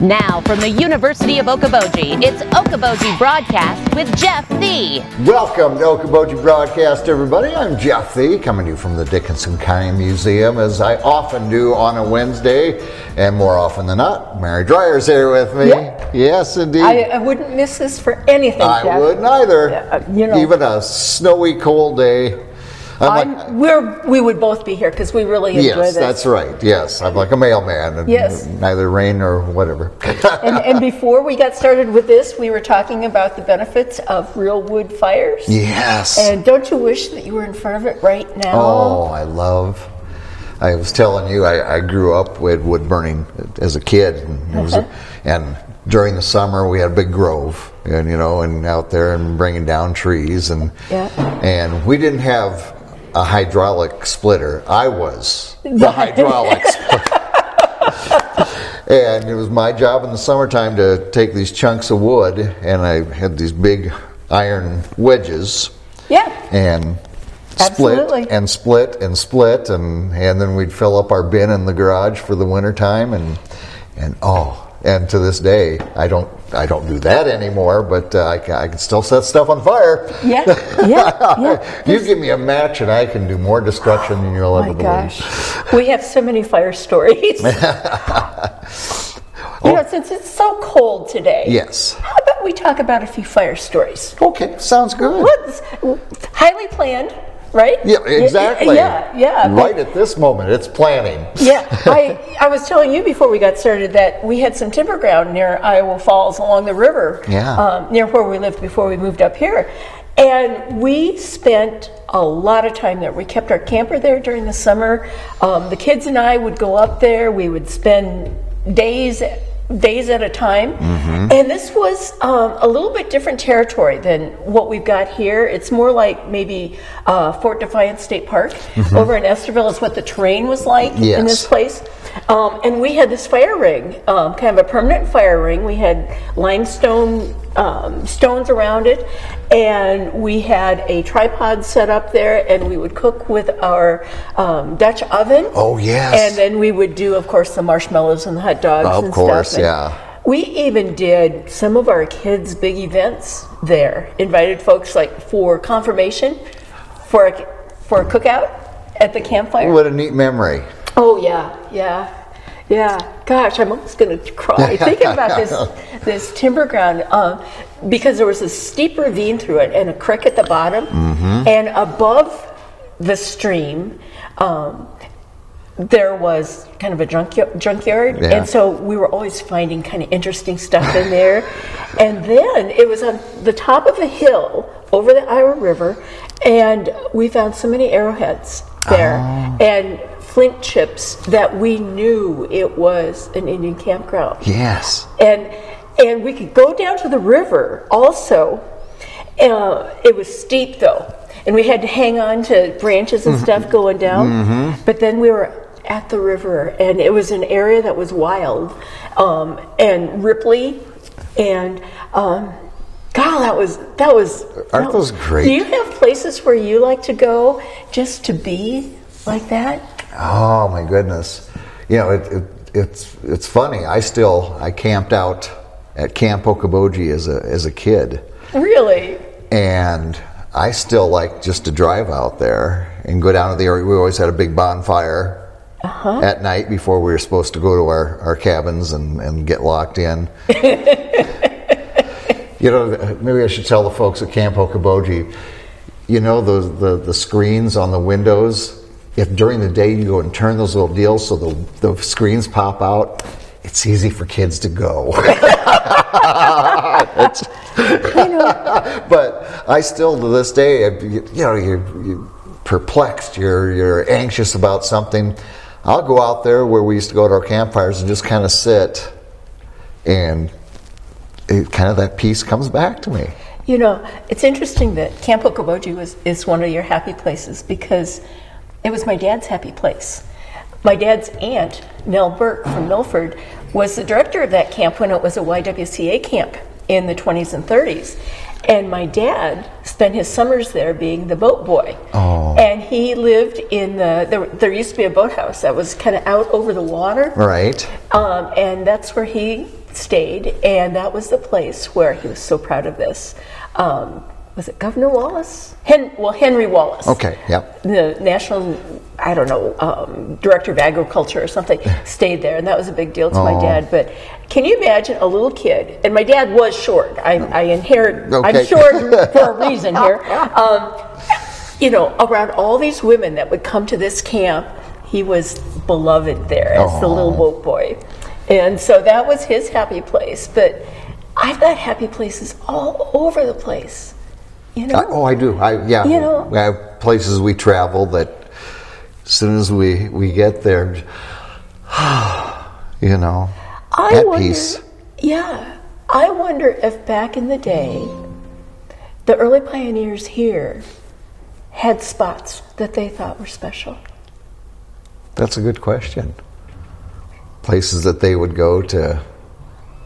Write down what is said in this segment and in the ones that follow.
Now, from the University of Okoboji, it's Okoboji Broadcast with Jeff Thee. Welcome to Okoboji Broadcast, everybody. I'm Jeff Thee, coming to you from the Dickinson County Museum, as I often do on a Wednesday, and more often than not, Mary Dreier's here with me. Yeah. Yes, indeed. I wouldn't miss this for anything, Jeff. I wouldn't either. Even a snowy, cold day. We would both be here because we really enjoy Yes, this. that's right. Yes, I'm like a mailman, and yes. Neither rain nor whatever. and before we got started with this, we were talking about the benefits of real wood fires. Yes. And don't you wish that you were in front of it right now? Oh, I was telling you, I grew up with wood burning as a kid, and, and during the summer we had a big grove, and out there and bringing down trees, and we didn't have a hydraulic splitter. I was the hydraulic splitter. And it was my job in the summertime to take these chunks of wood, and I had these big iron wedges. Yeah. And split and split and split, and then we'd fill up our bin in the garage for the wintertime, and to this day I don't do that anymore, but I can still set stuff on fire. Yeah. You give me a match and I can do more destruction than you'll ever believe. Oh my gosh, we have so many fire stories. Since it's so cold today. Yes. How about we talk about a few fire stories? Okay, sounds good. Highly planned. Right? Yeah, exactly. Yeah. Right at this moment, it's planning. Yeah. I was telling you before we got started that we had some timber ground near Iowa Falls along the river, near where we lived before we moved up here. And we spent a lot of time there. We kept our camper there during the summer. The kids and I would go up there. We would spend days at a time. And this was a little bit different territory than what we've got here. It's more like maybe Fort Defiance State Park over in Estherville is what the terrain was like in this place. And we had this fire ring, kind of a permanent fire ring. We had limestone stones around it, and we had a tripod set up there, and we would cook with our Dutch oven. Oh, yes. And then we would do, of course, the marshmallows and the hot dogs and stuff. Of course, yeah. We even did some of our kids' big events there. Invited folks like for confirmation, for a cookout at the campfire. What a neat memory. Oh yeah. Gosh, I'm almost going to cry thinking about this timber ground because there was a steep ravine through it and a creek at the bottom, and above the stream there was kind of a junkyard, and so we were always finding kind of interesting stuff in there. And then it was on the top of a hill over the Iowa River, and we found so many arrowheads there and flint chips that we knew it was an Indian campground. Yes. And we could go down to the river also. It was steep though, and we had to hang on to branches and stuff going down. But then we were at the river, and it was an area that was wild and ripply, and that was. Aren't those great? Do you have places where you like to go just to be like that? Oh my goodness! It's funny. I camped out at Camp Okoboji as a kid. Really? And I still like just to drive out there and go down to the area. We always had a big bonfire at night before we were supposed to go to our cabins and get locked in. Maybe I should tell the folks at Camp Okoboji, the screens on the windows, if during the day you go and turn those little deals so the screens pop out, it's easy for kids to go. But I still, to this day, you're perplexed, you're anxious about something. I'll go out there where we used to go to our campfires and just kind of sit, and that peace comes back to me. It's interesting that Camp Okoboji is one of your happy places because it was my dad's happy place. My dad's aunt, Nell Burke from Milford, was the director of that camp when it was a YWCA camp in the 20s and 30s. And my dad spent his summers there being the boat boy. Oh. And he lived in there used to be a boathouse that was kind of out over the water. Right. And that's where he stayed, and that was the place where he was so proud of this. Was it Governor Wallace? Henry Wallace. Okay, yep. The national, I don't know, director of agriculture or something, stayed there, and that was a big deal to my dad. But can you imagine a little kid? And my dad was short. I inherit. Okay. I'm short for a reason here. You know, around all these women that would come to this camp, he was beloved there as the little boat boy, and so that was his happy place. But I've got happy places all over the place. You know? I do. Yeah. You know? We have places we travel that as soon as we get there, you know, at peace. Yeah. I wonder if back in the day, the early pioneers here had spots that they thought were special. That's a good question. Places that they would go to,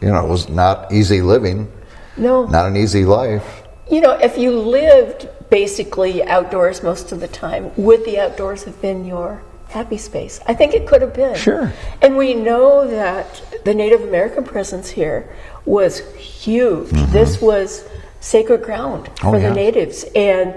you know, it was not easy living. No. Not an easy life. You know, if you lived basically outdoors most of the time, would the outdoors have been your happy space? I think it could have been. Sure. And we know that the Native American presence here was huge. Mm-hmm. This was sacred ground for the natives. And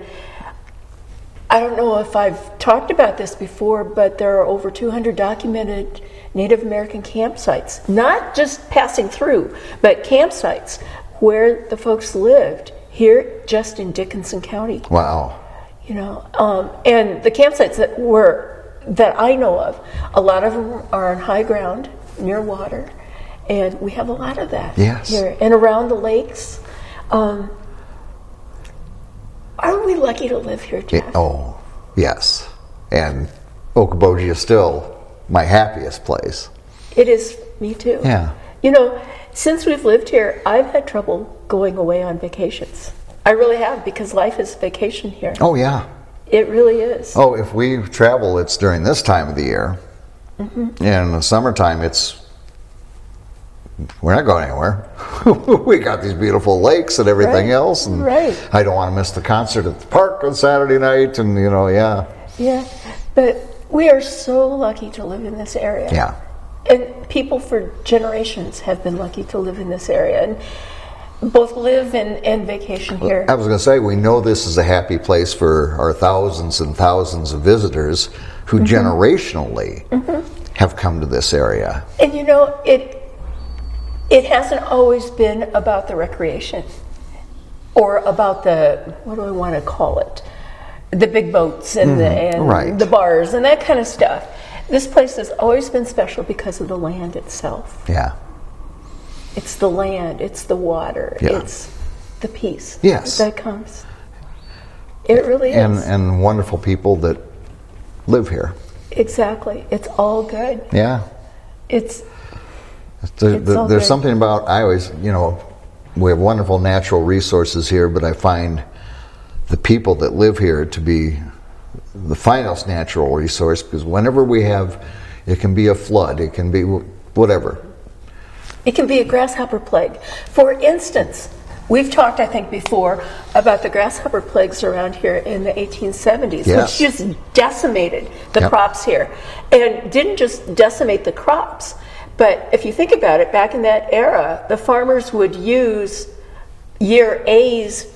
I don't know if I've talked about this before, but there are over 200 documented Native American campsites, not just passing through, but campsites where the folks lived here just in Dickinson County. Wow. You know, and the campsites that I know of, a lot of them are on high ground near water, and we have a lot of that here and around the lakes. Aren't we lucky to live here, Jeff? Oh, yes. And Okoboji is still my happiest place. It is, me too. Yeah. You know, since we've lived here, I've had trouble going away on vacations. I really have, because life is vacation here. Oh, yeah. It really is. Oh, if we travel, it's during this time of the year. Mm-hmm. And in the summertime, we're not going anywhere. We got these beautiful lakes and everything else. And I don't want to miss the concert at the park on Saturday night. And, you know, Yeah, but we are so lucky to live in this area. Yeah. And people for generations have been lucky to live in this area and both live and vacation here. I was going to say, we know this is a happy place for our thousands and thousands of visitors who generationally have come to this area. And you know, it hasn't always been about the recreation or about the, what do I want to call it, the big boats and the bars and that kind of stuff. This place has always been special because of the land itself. Yeah. It's the land, it's the water, it's the peace that comes. It really is. And wonderful people that live here. Exactly. It's all good. Yeah. There's something about, I always, you know, we have wonderful natural resources here, but I find the people that live here to be the finest natural resource, because whenever we have, it can be a flood, it can be whatever. It can be a grasshopper plague. For instance, we've talked, I think, before about the grasshopper plagues around here in the 1870s, which just decimated the crops here. And didn't just decimate the crops, but if you think about it, back in that era, the farmers would use year A's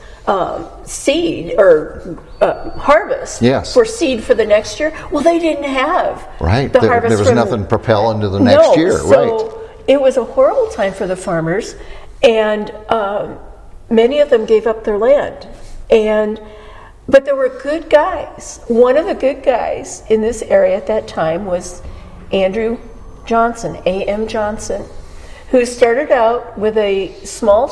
seed or harvest for seed for the next year. Well, they didn't have the harvest. There was nothing propel into the next year. So it was a horrible time for the farmers, and many of them gave up their land. But there were good guys. One of the good guys in this area at that time was Andrew Johnson, A.M. Johnson, who started out with a small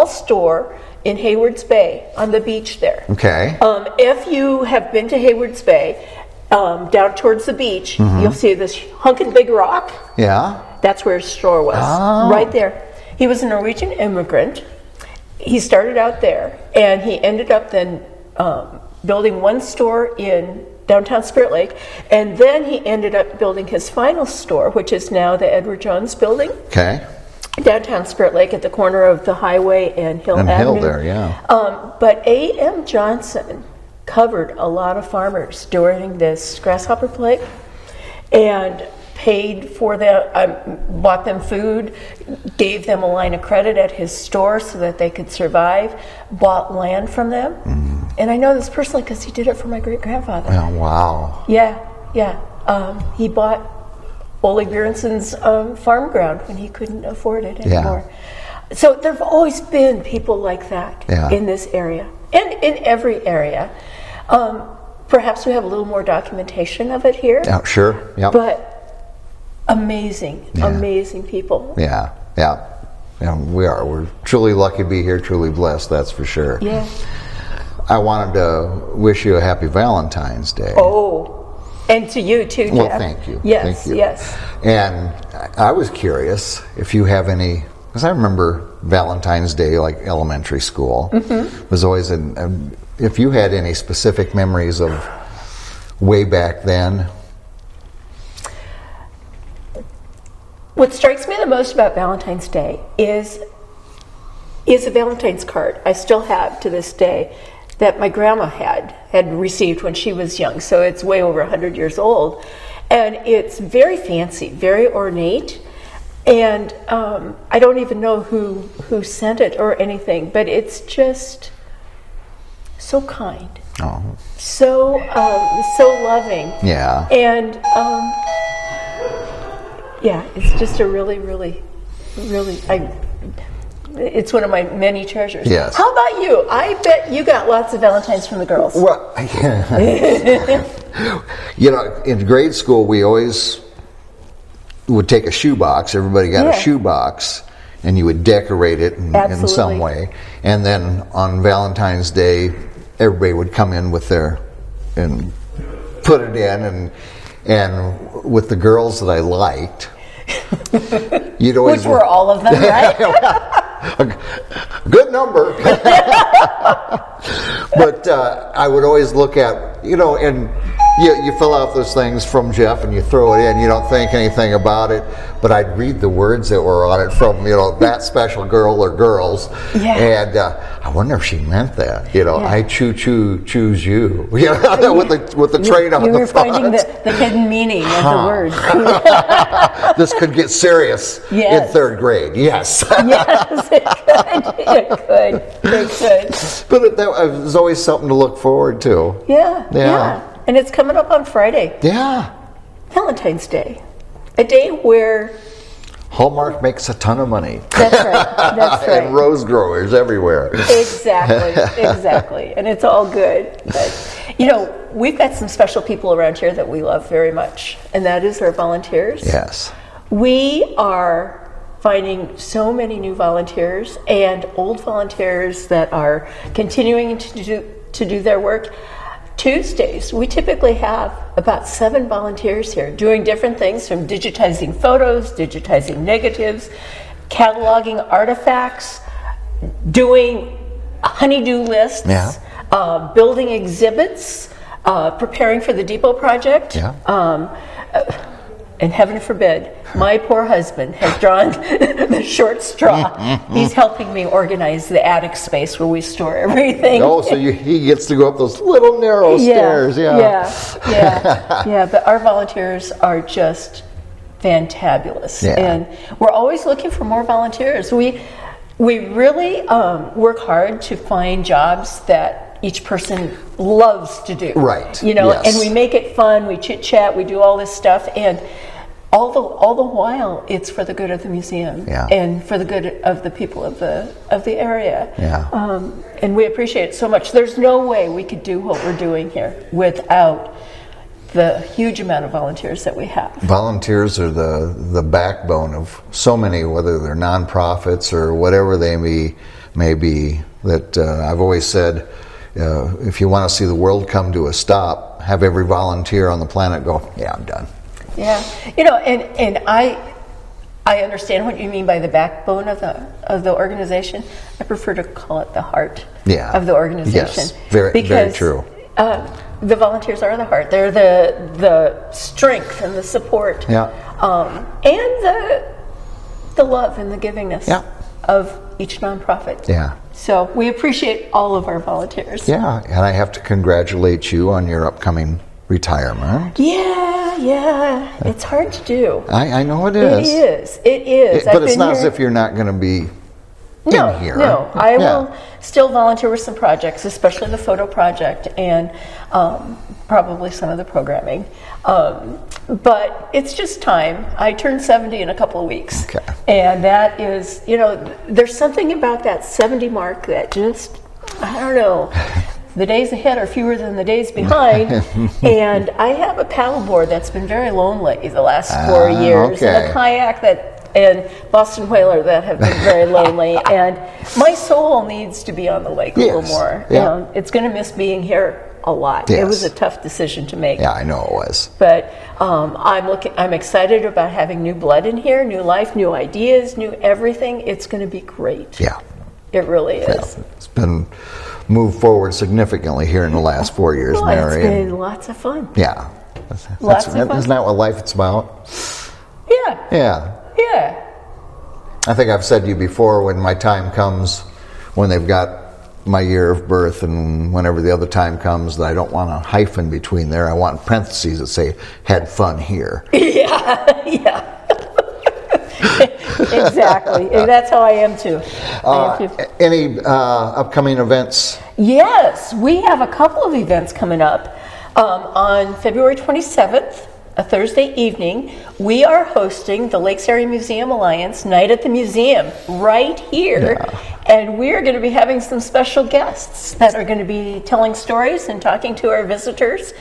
store in Hayward's Bay on the beach there. Okay. If you have been to Hayward's Bay, down towards the beach, you'll see this hunkin' big rock. Yeah. That's where his store was, right there. He was a Norwegian immigrant. He started out there, and he ended up then building one store in downtown Spirit Lake, and then he ended up building his final store, which is now the Edward Johns building. Okay. Downtown Spirit Lake at the corner of the highway and Hill Avenue. Hill there, yeah. But A.M. Johnson covered a lot of farmers during this grasshopper plague, and paid for them, bought them food, gave them a line of credit at his store so that they could survive, bought land from them. And I know this personally because he did it for my great-grandfather. Oh, wow. Yeah. He bought Ole Bjornson's farm ground when he couldn't afford it anymore. So there have always been people like that in this area and in every area. Perhaps we have a little more documentation of it here. Yeah, sure. Yep. But amazing people. Yeah, we are. We're truly lucky to be here, truly blessed, that's for sure. Yeah. I wanted to wish you a happy Valentine's Day. Oh, and to you too, Jeff. Well, thank you. Yes, thank you. yes. And I was curious if you have any, because I remember Valentine's Day, like elementary school, was always if you had any specific memories of way back then. What strikes me the most about Valentine's Day is a Valentine's card I still have to this day that my grandma had received when she was young, so it's way over 100 years old. And it's very fancy, very ornate, and I don't even know who sent it or anything, but it's just so kind. Oh. So loving. Yeah. And it's just a really, it's one of my many treasures. Yes. How about you? I bet you got lots of Valentines from the girls. Well, in grade school, we always would take a shoebox. Everybody got a shoebox, and you would decorate it in some way. And then on Valentine's Day, everybody would come in with and put it in, and with the girls that I liked, you'd always... Which were all of them, right? A good number. But I would always look at, and you fill out those things from Jeff and you throw it in. You don't think anything about it. But I'd read the words that were on it from, that special girl or girls. Yeah. And I wonder if she meant that. I choose you. with the train on the front. You were finding the hidden meaning of the word. This could get serious in third grade. Yes. Yes, it could. But that was always something to look forward to. Yeah. And it's coming up on Friday. Yeah. Valentine's Day. A day where Hallmark makes a ton of money. That's right. And rose growers everywhere. Exactly. And it's all good. But, we've got some special people around here that we love very much, and that is our volunteers. Yes. We are finding so many new volunteers and old volunteers that are continuing to do their work. Tuesdays, we typically have about 7 volunteers here doing different things, from digitizing photos, digitizing negatives, cataloging artifacts, doing honey-do lists, building exhibits, preparing for the Depot project. And heaven forbid, my poor husband has drawn the short straw. He's helping me organize the attic space where we store everything. Oh, so he gets to go up those little narrow stairs. Yeah. But our volunteers are just fantabulous. Yeah. And we're always looking for more volunteers. We really work hard to find jobs that each person loves to do. Right. And we make it fun, we chit chat, we do all this stuff, and all the while it's for the good of the museum and for the good of the people of the area. Yeah. And we appreciate it so much. There's no way we could do what we're doing here without the huge amount of volunteers that we have. Volunteers are the backbone of so many, whether they're nonprofits or whatever they may be. That I've always said, if you want to see the world come to a stop, have every volunteer on the planet go, I'm done. Yeah, and I understand what you mean by the backbone of the organization. I prefer to call it the heart of the organization. Yes, very true. The volunteers are the heart. They're the strength and the support, and the love and the givingness of each nonprofit. Yeah. So we appreciate all of our volunteers. Yeah, and I have to congratulate you on your upcoming retirement. Yeah. Yeah, it's hard to do. I know it is. It is. But it's not as if you're not going to be in here. No, I will still volunteer with some projects, especially the photo project and probably some of the programming. But it's just time. I turn 70 in a couple of weeks. Okay. And that is, there's something about that 70 mark that just, I don't know. The days ahead are fewer than the days behind, and I have a paddleboard that's been very lonely the last 4 years, and a kayak and Boston Whaler that have been very lonely, and my soul needs to be on the lake a little more. Yeah. It's going to miss being here a lot. Yes. It was a tough decision to make. Yeah, I know it was. But I'm excited about having new blood in here, new life, new ideas, new everything. It's going to be great. Yeah. It really is. Yeah. It's been moved forward significantly here in the last 4 years, Mary. It's been lots of fun. Yeah. Lots of fun. Isn't that what life is about? Yeah. Yeah. Yeah. I think I've said to you before, when my time comes, when they've got my year of birth and whenever the other time comes, that I don't want a hyphen between there. I want parentheses that say, had fun here. Yeah. Exactly. That's how I am too. Any upcoming events? Yes, we have a couple of events coming up. On February 27th, a Thursday evening, we are hosting the Lakes Area Museum Alliance Night at the Museum right here. Yeah. And we're going to be having some special guests that are going to be telling stories and talking to our visitors.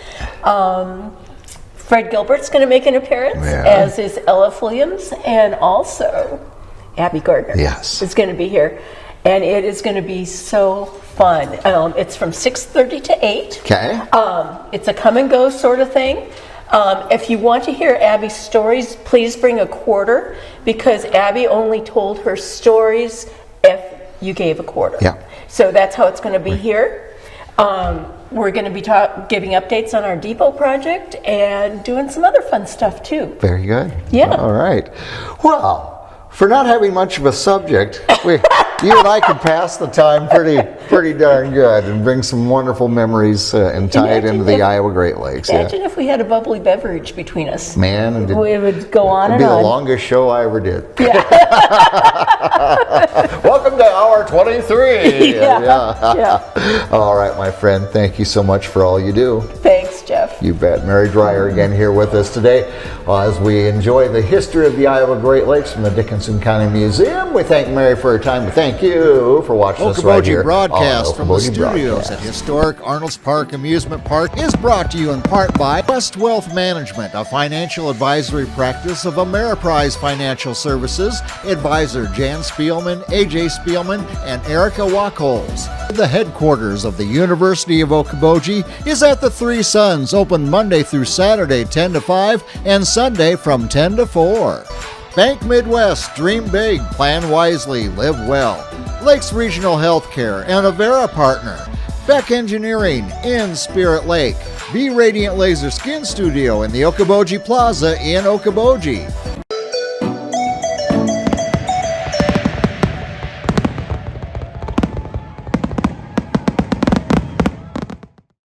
Fred Gilbert's going to make an appearance, as is Ella Williams, and also Abby Gardner is going to be here. And it is going to be so fun. It's from 6:30 to 8. Okay. It's a come and go sort of thing. If you want to hear Abby's stories, please bring a quarter, because Abby only told her stories if you gave a quarter. Yeah. So that's how it's going to be here. We're going to be giving updates on our depot project and doing some other fun stuff too. Very good. Yeah. All right. Well, for not having much of a subject, you and I could pass the time pretty darn good and bring some wonderful memories and tie it into the Iowa Great Lakes. Imagine if we had a bubbly beverage between us. Man, we would go on and on. It'd be the longest show I ever did. Yeah. Welcome to hour 23. Yeah. All right, my friend. Thank you so much for all you do. Thanks, Jeff. You bet. Mary Dreier again here with us today as we enjoy the history of the Iowa Great Lakes from the Dickinson County Museum. We thank Mary for her time. We thank you for watching us right here. Okoboji broadcast from the studios at historic Arnold's Park Amusement Park is brought to you in part by West Wealth Management, a financial advisory practice of Ameriprise Financial Services. Advisor Jan Spielman, AJ Spielman, and Erica Wachholz. The headquarters of the University of Okoboji is at the Three Sons, open Monday through Saturday 10 to 5 and Sunday from 10 to 4. Bank Midwest, dream big, plan wisely, live well. Lakes Regional Healthcare and Avera Partner. Beck Engineering in Spirit Lake. Be Radiant Laser Skin Studio in the Okoboji Plaza in Okoboji.